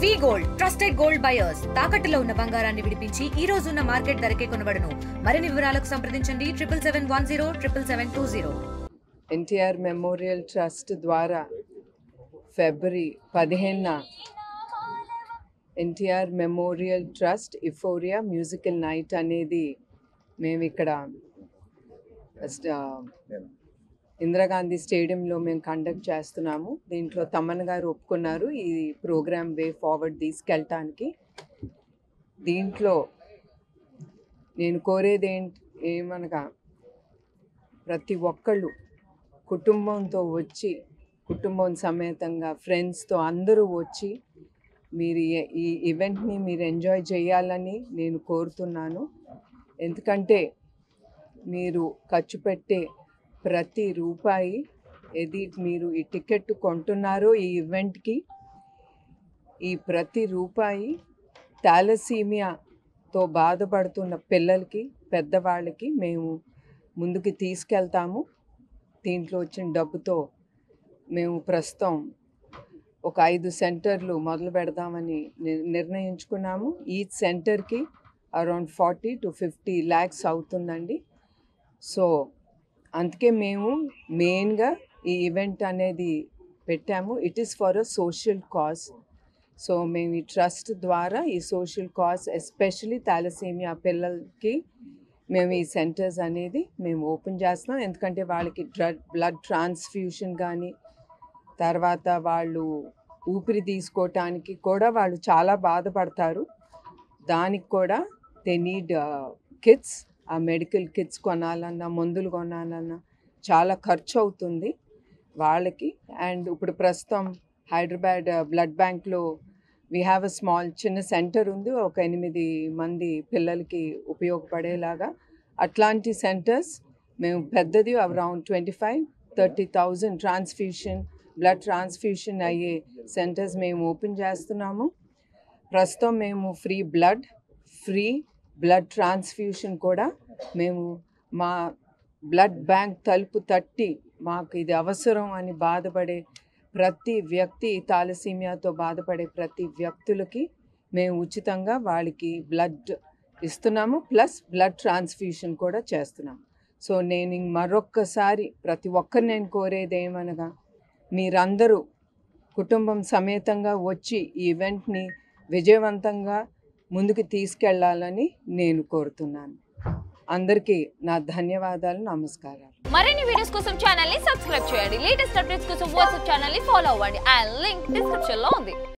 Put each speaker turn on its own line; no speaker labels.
వి gold trusted gold buyers తాకట్టులో ఉన్న బంగారాన్ని విడిపించి ఈ రోజు ఉన్న మార్కెట్ ధరకే కొనబడును. మరిన్ని వివరాలకు సంప్రదించండి 7771077720.
ఎన్టీఆర్ మెమోరియల్ ట్రస్ట్ ద్వారా ఫిబ్రవరి 15న NTR memorial trust euphoria musical night అనేది మేము ఇక్కడ ఇందిరాగాంధీ స్టేడియంలో మేము కండక్ట్ చేస్తున్నాము. దీంట్లో తమన్ గారు ఒప్పుకున్నారు ఈ ప్రోగ్రామ్ వే ఫార్వర్డ్ తీసుకెళ్ళటానికి. దీంట్లో నేను కోరేది ఏమనగా ప్రతి ఒక్కళ్ళు కుటుంబంతో వచ్చి, కుటుంబం సమేతంగా ఫ్రెండ్స్తో అందరూ వచ్చి మీరు ఈ ఈవెంట్ని మీరు ఎంజాయ్ చేయాలని నేను కోరుతున్నాను. ఎందుకంటే మీరు ఖర్చు పెట్టే ప్రతి రూపాయి ఏది మీరు ఈ టికెట్ కొంటున్నారో ఈ ఈవెంట్కి, ఈ ప్రతి రూపాయి థాలసీమియాతో బాధపడుతున్న పిల్లలకి, పెద్దవాళ్ళకి మేము ముందుకు తీసుకెళ్తాము. దీంట్లో వచ్చిన డబ్బుతో మేము ప్రస్తుతం ఒక 5 సెంటర్లు మొదలు పెడదామని నిర్ణయించుకున్నాము. ఈ సెంటర్కి అరౌండ్ 40 to 50 lakhs అవుతుందండి. సో అందుకే మేము మెయిన్గా ఈ ఈవెంట్ అనేది పెట్టాము. It is for a social cause. So మేము ఈ ట్రస్ట్ ద్వారా ఈ సోషల్ కాజ్ ఎస్పెషలీ థాలసీమియా పిల్లలకి మేము ఈ సెంటర్స్ అనేది మేము ఓపెన్ చేస్తున్నాం. ఎందుకంటే వాళ్ళకి బ్లడ్ ట్రాన్స్ఫ్యూషన్ కానీ, తర్వాత వాళ్ళు ఊపిరి తీసుకోవటానికి కూడా వాళ్ళు చాలా బాధపడతారు. దానికి కూడా దే నీడ్ కిట్స్. ఆ మెడికల్ కిట్స్ కొనాలన్నా, మందులు కొనాలన్నా చాలా ఖర్చు అవుతుంది వాళ్ళకి. అండ్ ఇప్పుడు ప్రస్తుతం హైదరాబాద్ బ్లడ్ బ్యాంక్లో వీ హ్యావ్ అ స్మాల్ చిన్న సెంటర్ ఉంది, ఒక 8 మంది పిల్లలకి ఉపయోగపడేలాగా. అట్లాంటి సెంటర్స్ మేము పెద్దది అరౌండ్ 25-30,000 ట్రాన్స్ఫ్యూషన్, బ్లడ్ ట్రాన్స్ఫ్యూషన్ అయ్యే సెంటర్స్ మేము ఓపెన్ చేస్తున్నాము. ప్రస్తుతం మేము ఫ్రీ బ్లడ్ ట్రాన్స్ఫ్యూషన్ కూడా మేము మా బ్లడ్ బ్యాంక్ తలుపు తట్టి మాకు ఇది అవసరం అని బాధపడే ప్రతి వ్యక్తి, థాలసీమియాతో బాధపడే ప్రతి వ్యక్తులకి మేము ఉచితంగా వాళ్ళకి బ్లడ్ ఇస్తున్నాము, ప్లస్ బ్లడ్ ట్రాన్స్ఫ్యూషన్ కూడా చేస్తున్నాము. సో నేను మరొక్కసారి ప్రతి ఒక్కరు నేను కోరేది ఏమనగా మీరందరూ కుటుంబం సమేతంగా వచ్చి ఈ ఈవెంట్ని విజయవంతంగా ముందుకు తీసుకెళ్లాలని నేను కోరుతున్నాను. అందరికీ నా ధన్యవాదాలు, నమస్కారాలు.
మరిన్ని వీడియోస్ కోసం ఛానల్ ని సబ్స్క్రైబ్ చేయండి. లేటెస్ట్ అప్డేట్స్ కోసం వాట్సాప్ ఛానల్ ని ఫాలో అవ్వండి. ఆ లింక్ డిస్క్రిప్షన్ లో ఉంది.